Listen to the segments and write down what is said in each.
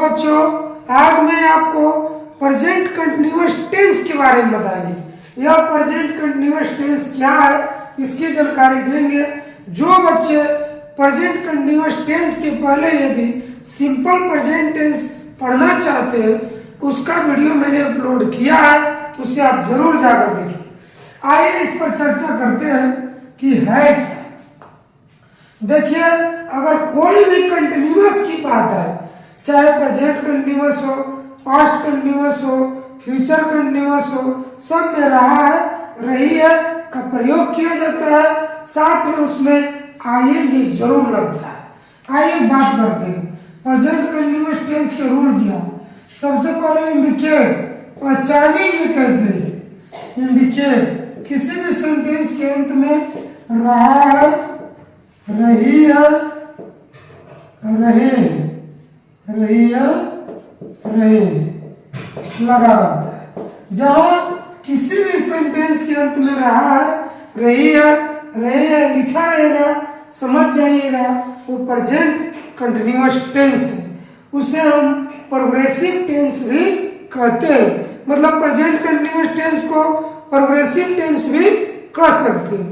बच्चों आज मैं आपको प्रेजेंट कंटिन्यूअस टेंस के बारे में बताएंगे। यह प्रेजेंट कंटिन्यूअस टेंस क्या है इसकी जानकारी देंगे। जो बच्चे प्रेजेंट कंटिन्यूअस टेंस के पहले यदि सिंपल प्रेजेंट टेंस पढ़ना चाहते हैं उसका वीडियो मैंने अपलोड किया है, उसे आप जरूर जाकर देखिए। आइए इस पर चर्चा करते हैं कि है क्या। देखिए, अगर कोई भी कंटिन्यूअस की बात है, चाहे प्रेजेंट कंटिन्यूअस हो, पास्ट कंटिन्यूअस हो, फ्यूचर कंटिन्यूअस हो, सब में रहा है, रही है का प्रयोग किया जाता है, साथ में उसमें आईएनजी जरूर लगता है। आइए बात करते हैं प्रेजेंट कंटिन्यूअस टेंस के रूल क्या है। सबसे पहले इंडिकेट, पहचानेंगे कैसे इसे। इंडिकेट किसी भी सेंटेंस के अंत में रहा है, रही है, रहे, रही है, रहे लगा रहता है। जहां किसी भी सेंटेंस के अंत में रहा है, रही है, रहे है लिखा रहेगा, समझ जाइएगा वो प्रेजेंट कंटिन्यूअस टेंस है। उसे हम प्रोग्रेसिव टेंस भी कहते हैं। मतलब प्रेजेंट कंटिन्यूअस टेंस को प्रोग्रेसिव टेंस भी कह सकते हैं।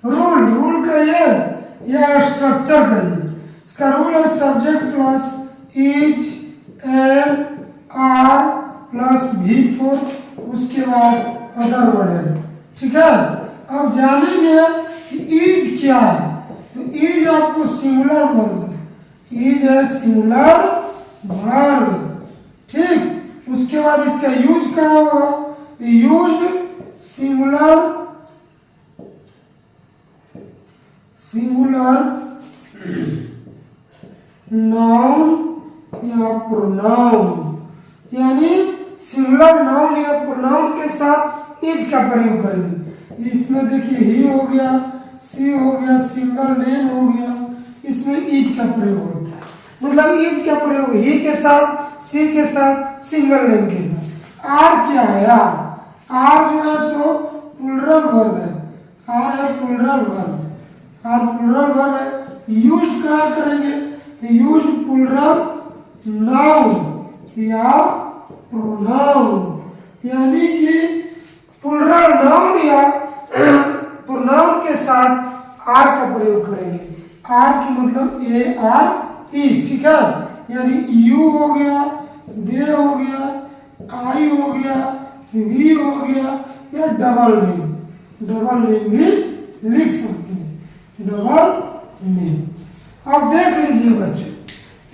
रूल का यह स्ट्रक्चर का इसका रूल है subject plus is, am, are plus V four, उसके बाद अदर वर्ड है। ठीक है, अब जानेंगे कि इज क्या है। तो इज आपको सिंगुलर वर्ब, इज है सिंगुलर वर्ब। ठीक, उसके बाद इसका यूज कहाँ होगा, यूज्ड सिंगुलर नाउन या प्रोनाउन, यानी सिंगुलर नाउन या प्रोनाउन के साथ इज का प्रयोग करेंगे। इसमें देखिए ही हो गया, सी हो गया, सिंगल नेम हो गया, इसमें इज का प्रयोग होता है। मतलब इज का प्रयोग ही के साथ, सी के साथ, सिंगल नेम के साथ। आर क्या है, आर जो है सो प्लूरल वर्ब है, आर है plural verb, are plural verb है। यूज्ड कहाँ करेंगे, यूज्ड प्लूरल नाउन या प्रोनाउन, यानी कि प्लूरल नाउन या प्रोनाउन के साथ आर का प्रयोग करेंगे। आर की मतलब ए आर ई, ठीक है, यानी यू हो गया, दे हो गया, आई हो गया, वी हो गया, या डबल नेम भी लिख सकते हैं, डबल नेम। अब देख लीजिए बच्चों,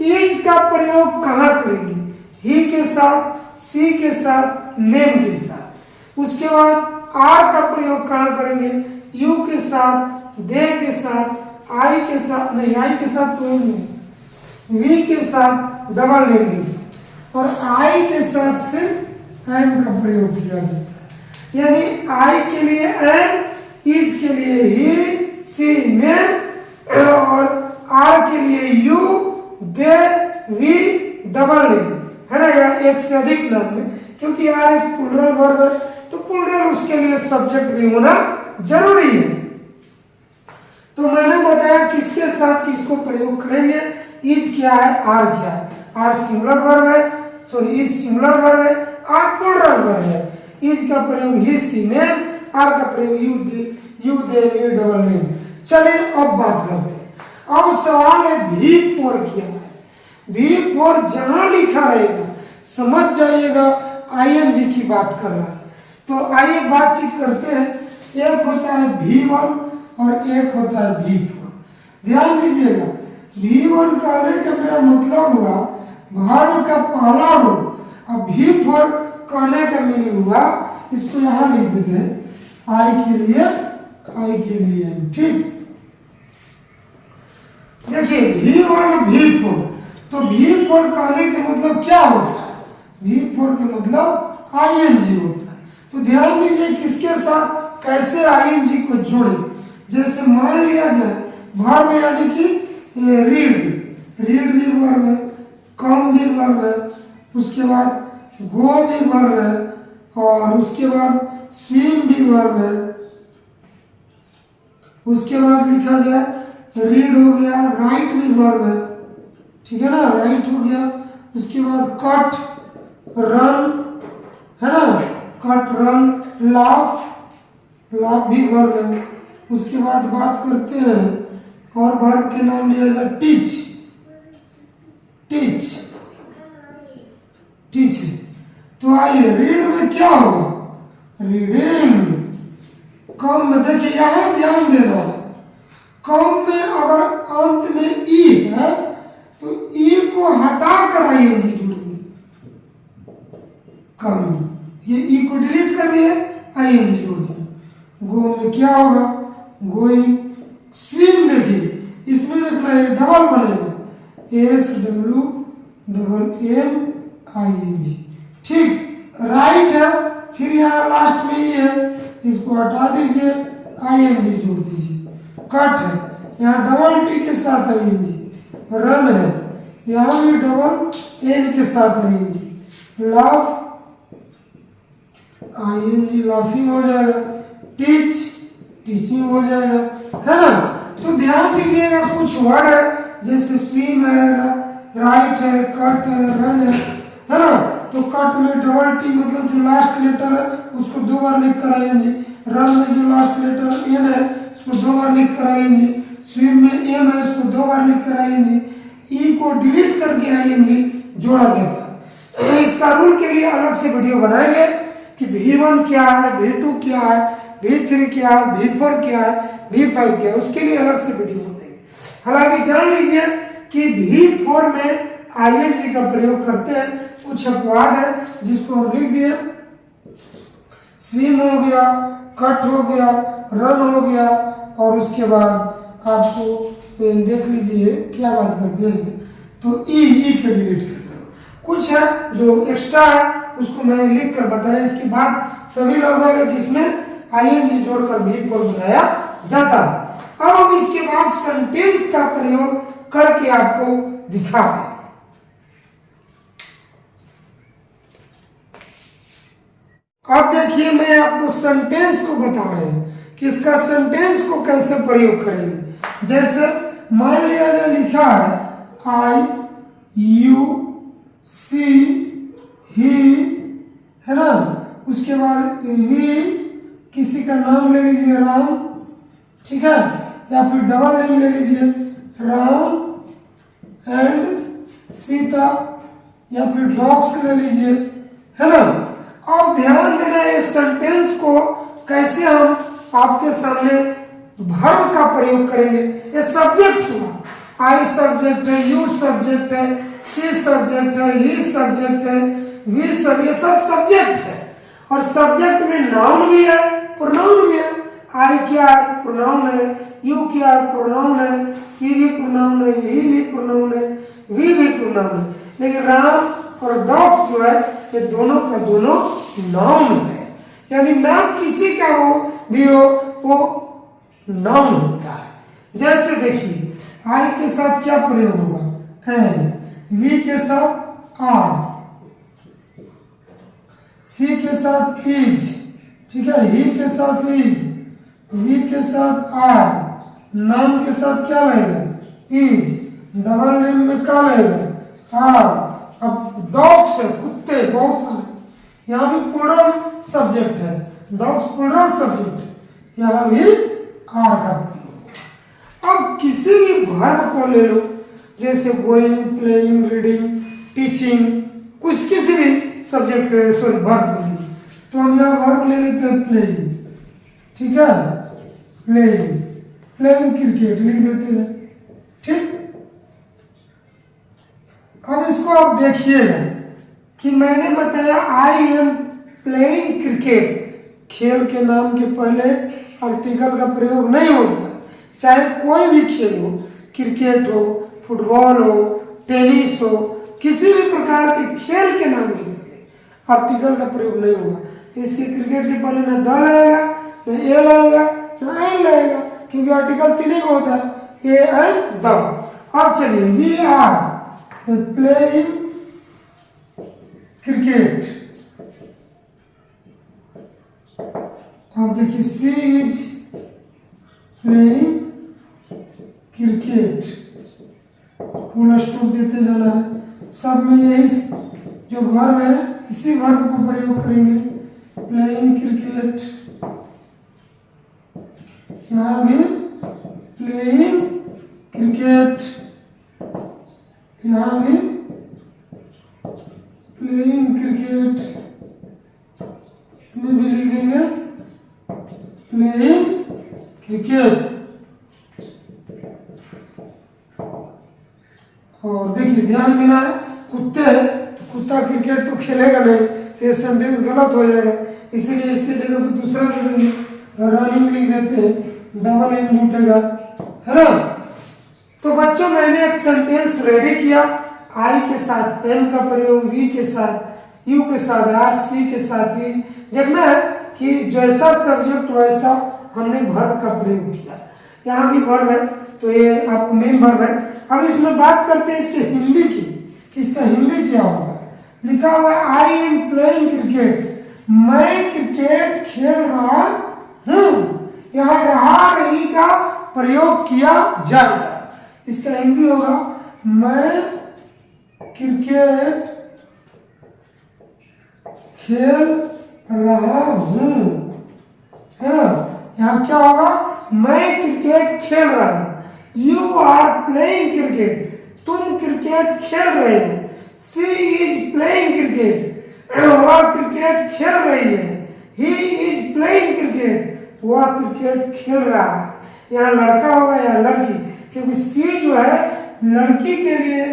इज का प्रयोग कहाँ करेंगे, ही के साथ, सी के साथ, नेम के साथ। उसके बाद आर का प्रयोग कहाँ करेंगे, यू के साथ, दे के साथ, आई के साथ, नहीं आई के साथ प्रयोग नहीं, वी के साथ, डबल नेम के साथ, और आई के साथ सिर्फ एम का प्रयोग किया जाता है। यानी आई के लिए एम, इज के लिए ही, सी नेम, और आर के लिए you, they, we, double name है ना, या एक से अधिक नाम में, क्योंकि आर एक प्लूरल वर्ब है तो प्लूरल उसके लिए सब्जेक्ट भी होना जरूरी है। तो मैंने बताया किसके साथ किसको प्रयोग करेंगे। इज क्या है, आर क्या है, आर सिंगुलर वर्ब है, सॉरी इज सिंगुलर वर्ब है, आर प्लूरल वर्ब है। इज का प्रयोग ही, सी नेम, आर का प्रयोग you, they, we, double name. चलिए अब बात करते हैं। अब सवाल है V4 क्या है। V4 जहां लिखा रहेगा समझ जाइएगा आईएनजी की बात कर रहा है। तो आइए बातचीत करते हैं। एक होता है V1 और एक होता है V4। ध्यान दीजिएगा, V1 कहने का मेरा मतलब हुआ वर्ब का पहला रूप, अब V4 कहने का मीनिंग हुआ, इसको यहां लिख देते हैं आई के लिए, ठीक। देखिए V1 और V4, तो V4 कहने का मतलब क्या होता है, V4 के मतलब आईएनजी होता है। तो ध्यान दीजिए किसके साथ कैसे आईएनजी को जोड़े। जैसे मान लिया जाए वर्ब यानी कि रीड भी वर्ब है, कम भी वर्ब है, उसके बाद गो भी वर्ब है, और उसके बाद स्विम भी वर्ब है। उसके बाद लिखा जाए रीड हो गया, राइट भी वर्ब है, ठीक है ना, राइट हो गया। उसके बाद कट रन, है ना, कट रन, लाफ, लाफ भी वर्ब है। उसके बाद बात करते हैं और वर्ब के नाम लिया जाए टीच, टीच, टीच। तो आइए रीड में क्या होगा, रीडिंग। कम में देखिए यहां ध्यान देना है, कम में अगर अंत में ई है तो ई को हटाकर आईएनजी जोड़ेंगे। कम ये ई को डिलीट कर दिए, आईएनजी जोड़ दिए। गो में क्या होगा, गोइंग। स्विम देखिए इसमें देखना है डबल बनेगा, SWMMING, ठीक। राइट है, फिर यहाँ लास्ट में ही है, इसको हटा दीजिए, आईएनजी जोड़ दीजिए। कट है, यहाँ डबल टी के साथ आईएनजी। रन है, यहाँ भी डबल एन के साथ आईएनजी। लाफ, आईएनजी लाफिंग हो जाएगा। टीच, टीचिंग हो जाएगा, है ना। तो ध्यान दीजिएगा कुछ वर्ड है जैसे स्विम है, राइट है, कट है, रन है ना। तो कट में डबल टी मतलब जो लास्ट लेटर है उसको 2 बार लिख कर आएंगे। रन में जो लास्ट लेटर एन है उसको 2 बार लिख कर आएंगे। स्विम में एम है उसको 2 बार लिख कर आएंगे। ई को डिलीट करके आएंगे जोड़ा जाता है। इसका रूल के लिए अलग से वीडियो बनाएंगे कि V1 क्या है, V2 क्या है, V3 क्या है, V4 क्या है, V5 क्या है, उसके लिए अलग से वीडियो बनाएंगे। हालांकि जान लीजिए कि V4 में आईएनजी का प्रयोग करते हैं। कुछ अपवाद है जिसको हम लिख दिए, स्विम हो गया, कट हो गया, रन हो गया, और उसके बाद आपको देख लीजिए क्या बात करते हैं, तो ई के डिलीट कर दो। कुछ है जो एक्स्ट्रा है उसको मैंने लिख कर बताया। इसके बाद सभी लगभग है जिसमें आईएनजी जोड़कर V4 बनाया जाता है। अब हम इसके बाद सेंटेंस का प्रयोग करके आपको दिखा रहे हैं। अब देखिए मैं आपको सेंटेंस को बता रहे हैं कि इसका सेंटेंस को कैसे प्रयोग करेंगे। जैसे मान लिया जाए लिखा है I, you, she, he, है ना। उसके बाद we, किसी का नाम ले लीजिए राम, ठीक है, या फिर डबल नेम ले लीजिए राम एंड सीता, या फिर डॉग्स ले लीजिए, है ना। अब ध्यान देना इस सेंटेंस को कैसे हम आपके सामने वर्ब का प्रयोग करेंगे। ये सब्जेक्ट हुआ, आई सब्जेक्ट है, यू सब्जेक्ट है, सी सब्जेक्ट है, ही सब्जेक्ट है, वी सब, ये सब सब्जेक्ट है। और सब्जेक्ट में नाउन भी है, प्रोनाउन भी है। आई क्या है, प्रोनाउन है। यू क्या है, प्रोनाउन है। सी भी प्रोनाउन है, ही भी प्रोनाउन है, वी भी प्रोनाउन है। लेकिन राम और डॉग्स जो है ये दोनों का दोनों नाउन है, यानी नाम किसी का वो भी हो वो नाउन होता है। जैसे देखिए आई के साथ क्या प्रयोग होगा, एन, वी के साथ आर, सी के साथ इज, ठीक है, ही के साथ इज, वी के साथ आर, नाम के साथ क्या लगेगा इज, डबल नेम में क्या लगेगा आर। अब डॉग्स है, कुत्ते बहुत सारे, यहाँ भी प्लूरल सब्जेक्ट है, डॉग्स प्लूरल सब्जेक्ट है, यहाँ भी आर का प्रयोग। अब किसी भी वर्ब को ले लो, जैसे गोइंग, प्लेइंग, रीडिंग, टीचिंग, कुछ किसी भी सब्जेक्ट सॉरी वर्ब ले लो, तो हम यहाँ वर्ब ले लेते हैं प्लेइंग, ठीक है, प्लेइंग, प्लेइंग क्रिकेट लिख देते हैं, ठीक। अब इसको आप देखिएगा कि मैंने बताया आई एम प्लेइंग क्रिकेट, खेल के नाम के पहले आर्टिकल का प्रयोग नहीं होता है। चाहे कोई भी खेल हो, क्रिकेट हो, फुटबॉल हो, टेनिस हो, किसी भी प्रकार के खेल के नाम के पहले आर्टिकल का प्रयोग नहीं होगा। तो इसके क्रिकेट के पहले ना द लगेगा, ना ए लगेगा, ना एन लगेगा, क्योंकि आर्टिकल 3 का होता है, ए एन द। अब चलिए वी आर प्लेइंग क्रिकेट। अब देखिए she is playing cricket, full stop देते लिखते जाना है। सब में यही जो वर्ब है इसी वर्ब को प्रयोग करेंगे। प्लेइंग क्रिकेट, यहाँ भी प्लेइंग क्रिकेट, यहाँ भी प्लेइंग क्रिकेट, इसमें भी लिख देंगे प्लेइंग क्रिकेट। और देखिए ध्यान देना है, कुत्ते कुत्ता क्रिकेट तो खेलेगा नहीं, तो ये सेंटेंस गलत हो जाएगा, इसीलिए इसके जगह पे दूसरा दे देंगे, रनिंग लिख देते हैं, डबल एन जुटेगा, है ना। तो बच्चों मैंने एक सेंटेंस रेडी किया, आई के साथ एम का प्रयोग, वी के साथ, यू के साथ आर, सी के साथ वी। देखना है कि जैसा सब्जेक्ट वैसा हमने वर्ब का प्रयोग किया। यहाँ भी वर्ब है तो ये आपको मेन वर्ब है। अब इसमें बात करते हैं इसके हिंदी की, कि इसका हिंदी क्या होगा। लिखा हुआ है आई एम प्लेइंग क्रिकेट, मैं क्रिकेट खेल रहा हूं। यहाँ रहा रही का प्रयोग किया जाएगा। इसका हिंदी होगा मैं क्रिकेट खेल रहा हूं, है ना। यहाँ क्या होगा, मैं क्रिकेट खेल रहा हूं। यू आर प्लेइंग क्रिकेट, तुम क्रिकेट खेल रहे हो। सी इज प्लेइंग क्रिकेट, वह क्रिकेट खेल रही है। ही इज प्लेइंग क्रिकेट, वह क्रिकेट खेल रहा है। यहाँ लड़का होगा या लड़की, क्योंकि सी जो है लड़की के लिए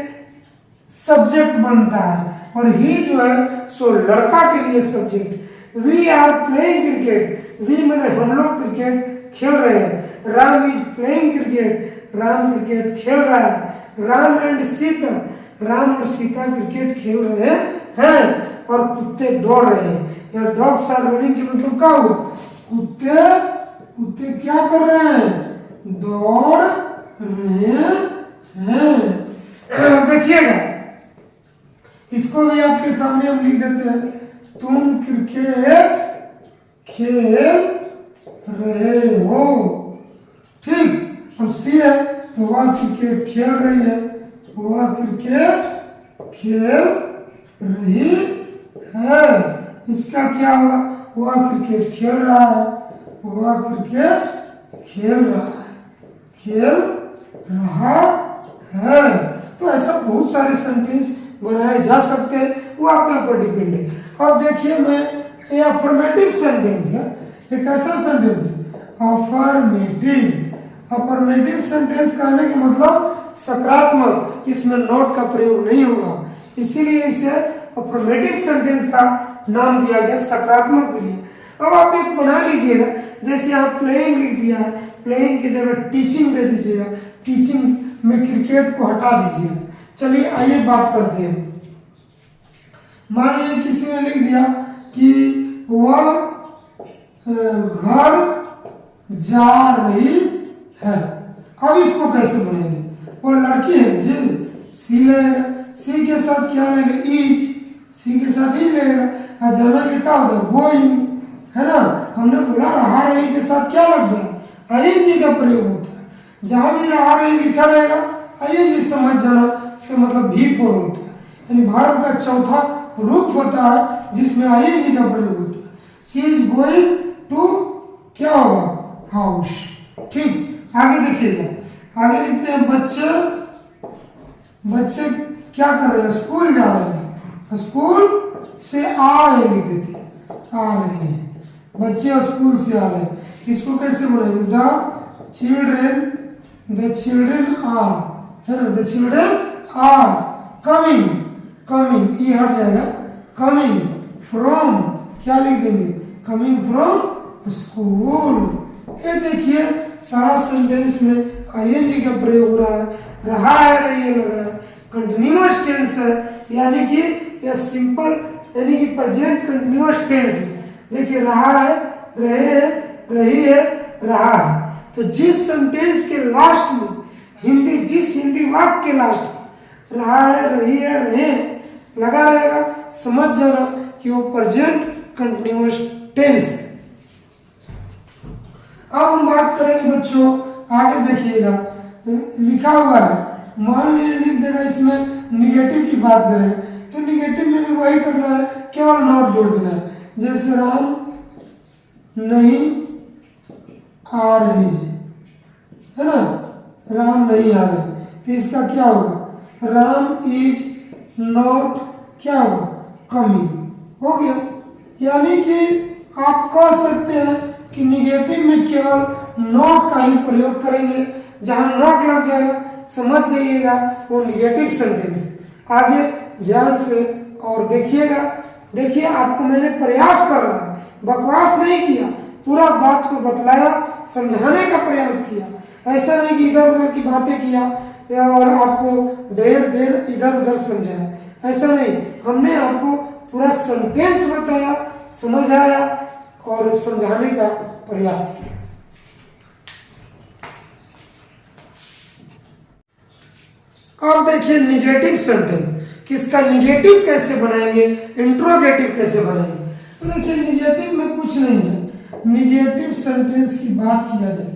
सब्जेक्ट बनता है और ही जो है सो लड़का के लिए subject. We are playing cricket, we मैंने हम लोग क्रिकेट खेल रहे हैं। Ram is playing cricket, Ram cricket खेल रहा है। राम एंड सीता, राम और सीता क्रिकेट खेल रहे हैं और कुत्ते दौड़ रहे हैं। या डॉग्स आर रनिंग की मतलब क्या हुआ, कुत्ते क्या कर रहे हैं, दौड़ रहे हैं। देखिएगा इसको भी आपके सामने हम लिख देते हैं, तुम क्रिकेट खेल रहे हो, ठीक। अब सी है तो वह क्रिकेट खेल रही है, वह क्रिकेट खेल रही है। इसका क्या होगा, वह क्रिकेट खेल रहा है, वह क्रिकेट खेल रहा है, खेल रहा है। तो ऐसा बहुत सारे सेंटेंस बनाए जा सकते हैं, वो आपके ऊपर डिपेंड है। अब देखिए मैं ये अफर्मेटिव सेंटेंस है, एक ऐसा सेंटेंस है अफर्मेटिव। अफर्मेटिव सेंटेंस कहने का मतलब सकारात्मक, इसमें नॉट का प्रयोग नहीं होगा, इसीलिए इसे अफर्मेटिव सेंटेंस का नाम दिया गया, सकारात्मक के लिए। अब आप एक बना लीजिएगा, जैसे आप प्लेइंग लिख दिया है, प्लेइंग की जगह टीचिंग दे दीजिएगा, टीचिंग में क्रिकेट को हटा दीजिएगा। चलिए आइए बात करते हैं। मान लीजिए किसी ने लिख दिया कि वह घर जा रही है। अब इसको कैसे बनेंगे, वो लड़की है जी, सी लेगा, सी के साथ क्या लेगा, इज, सी के साथ इज लेगा। और जाना के क्या होता है, गोइंग, है ना। हमने बोला रहा रही के साथ क्या लगता है, आईएनजी का प्रयोग होता है। जहां भी रहा रही लिखा रहेगा आईएनजी समझ जाना, इसका मतलब भी फोर होता है, यानी वर्ब का चौथा रूप होता है जिसमें आईएनजी का प्रयोग होता है। सी इज गोइंग टू क्या होगा, हाउस, ठीक। आगे देखिएगा, आगे लिखते हैं बच्चे क्या कर रहे हैं, स्कूल जा रहे हैं, स्कूल से आ रहे लिख देते हैं, आ रहे हैं, बच्चे स्कूल से आ रहे हैं। इसको कैसे बोलेंगे, द चिल्ड्रेन आर, है ना, the children are coming, coming ये हट जाएगा, कमिंग फ्रॉम क्या लिख देंगे, कमिंग फ्रॉम स्कूल। ये देखिए सारा सेंटेंस में आईएनजी का प्रयोग हो रहा है, रहा है रही लगा है, कंटिन्यूअस टेंस है, यानी कि यह सिंपल यानी कि प्रेजेंट कंटिन्यूअस टेंस है। देखिए रहा है, रहे है, रही है, रहा है। तो जिस सेंटेंस के लास्ट में जिस हिंदी वाक्य के लास्ट में रहा है, रही है, रहे लगा रहेगा, समझ जाना कि वो प्रेजेंट कंटिन्यूअस टेंस है। अब हम बात करेंगे बच्चों, आगे देखिएगा लिखा हुआ है मान लीजिए लिख देगा इसमें निगेटिव की बात करें तो निगेटिव में भी वही करना है, केवल नॉट जोड़ देना है। जैसे राम नहीं आ रहे है ना, राम नहीं आ रहे, तो इसका क्या होगा, राम इज नॉट क्या होगा, कमिंग, हो गया। यानी कि आप कह सकते हैं कि निगेटिव में केवल नॉट का ही प्रयोग करेंगे, जहां नॉट लग जाएगा समझ जाइएगा वो निगेटिव सेंटेंस। आगे ध्यान से और देखिएगा, देखिए आपको मैंने प्रयास कर रहा है, बकवास नहीं किया, पूरा बात को बतलाया, समझाने का प्रयास किया। ऐसा नहीं कि इधर उधर की बातें किया और आपको देर देर इधर उधर समझाया, ऐसा नहीं। हमने आपको पूरा सेंटेंस बताया, समझाया और समझाने का प्रयास किया। अब देखिए निगेटिव सेंटेंस, किसका निगेटिव कैसे बनाएंगे, इंट्रोगेटिव कैसे बनाएंगे। तो देखिए निगेटिव में कुछ नहीं है। निगेटिव सेंटेंस की बात किया जाए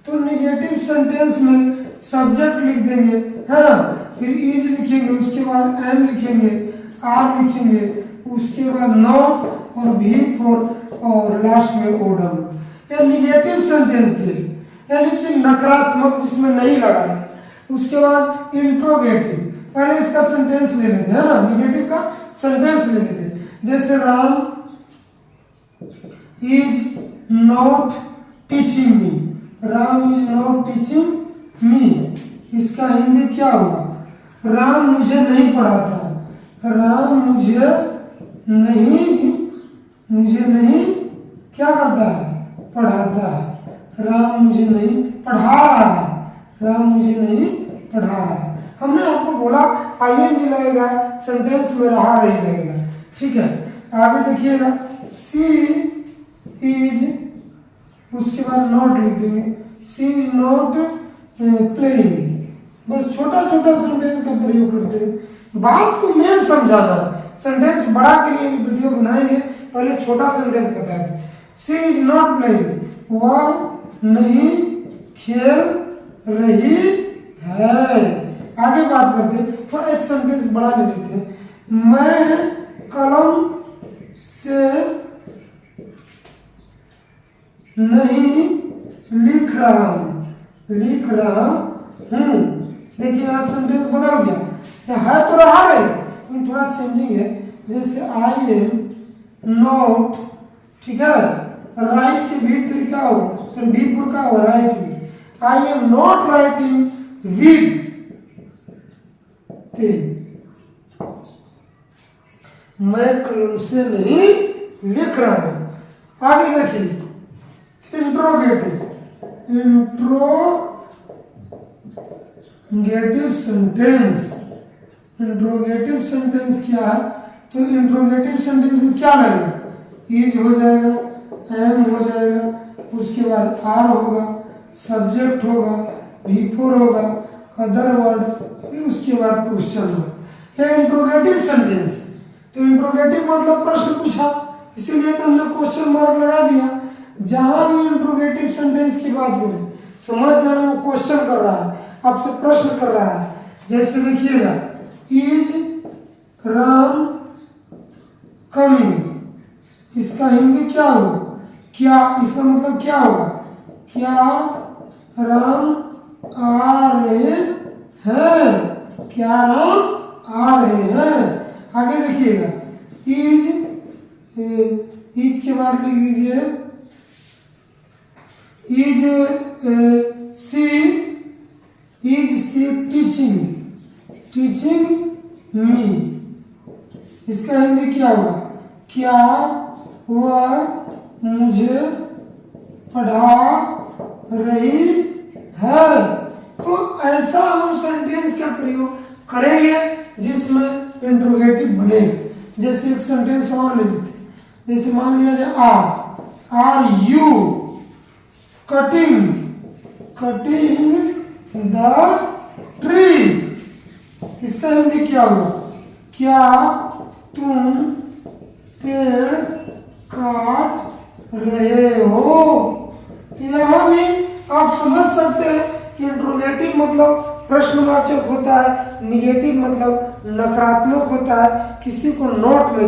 तो निगेटिव सेंटेंस में सब्जेक्ट लिख देंगे, है ना, फिर इज लिखेंगे, उसके बाद एम लिखेंगे, आर लिखेंगे, उसके बाद नॉट और भी फॉर और लास्ट में ओडम। ये निगेटिव सेंटेंस है, यानी कि नकारात्मक जिसमें नहीं लगा है। उसके बाद इंट्रोगेटिव, पहले इसका सेंटेंस ले लेते हैं ना, निगेटिव का सेंटेंस ले लेते हैं। जैसे Ram is not teaching me, Ram is not teaching me, इसका हिंदी क्या होगा, राम मुझे नहीं पढ़ाता, राम मुझे नहीं क्या करता है, पढ़ाता है, राम मुझे नहीं पढ़ा रहा है, राम मुझे नहीं पढ़ा रहा है। हमने आपको बोला आईएनजी लगेगा, सेंटेंस में रहा नहीं लगेगा, ठीक है। आगे देखिएगा, सी इज, उसके बाद नॉट लिख देंगे, सी इज नॉट प्लेइंग। बस छोटा छोटा सेंटेंस का प्रयोग करते हैं, बात को मेन समझाना है। सेंटेंस बड़ा के लिए भी वीडियो बनाएंगे, पहले छोटा सेंटेंस बता दें। सी इज नॉट प्लेइंग, वह नहीं खेल रही है। आगे बात करते हैं, थोड़ा एक सेंटेंस बड़ा ले लेते हैं। मैं कलम से नहीं लिख रहा हूं, लिख रहा हूं। देखिए यहाँ सेंटेंस बदल गया, है तो रहा है लेकिन थोड़ा चेंजिंग है। जैसे आई एम नॉट, ठीक है, राइट के भीतर क्या होगा, सॉरी बीपुर का होगा writing. I am not writing with pen, मैं कलम से नहीं लिख रहा हूं। आगे देखिए interrogative, interrogative sentence. Interrogative sentence क्या है, तो इंट्रोगेटिव सेंटेंस में क्या लगेगा, इज हो जाएगा, एम हो जाएगा, उसके बाद आर होगा, सब्जेक्ट होगा, बिफोर होगा, अदर वर्ड, फिर उसके बाद क्वेश्चन होगा। यह इंट्रोगेटिव सेंटेंस। तो इंट्रोगेटिव मतलब प्रश्न पूछा, इसीलिए तो हमने क्वेश्चन मार्क लगा दिया। जहां भी इंट्रोगेटिव सेंटेंस की बात करें समझ जाना वो क्वेश्चन कर रहा है, आपसे प्रश्न कर रहा है। जैसे देखिएगा, इज राम कमिंग, इसका हिंदी क्या होगा, क्या, इसका मतलब क्या होगा, क्या राम आ रहे हैं, क्या राम आ रहे हैं। आगे देखिएगा, इज के बाद लिख दीजिए, इज सी टीचिंग मी, इसका हिंदी क्या होगा, क्या वह मुझे पढ़ा रही है। तो ऐसा हम सेंटेंस का प्रयोग करेंगे जिसमें इंट्रोगेटिव बनेगा। जैसे एक सेंटेंस और ले लेते, जैसे मान लिया जाए are you cutting the tree, इसका हिंदी क्या होगा, क्या तुम पेड़ काट रहे हो। यहां भी आप समझ सकते हैं कि इंट्रोगेटिव मतलब प्रश्नवाचक होता है, निगेटिव मतलब नकारात्मक होता है, किसी को नॉट में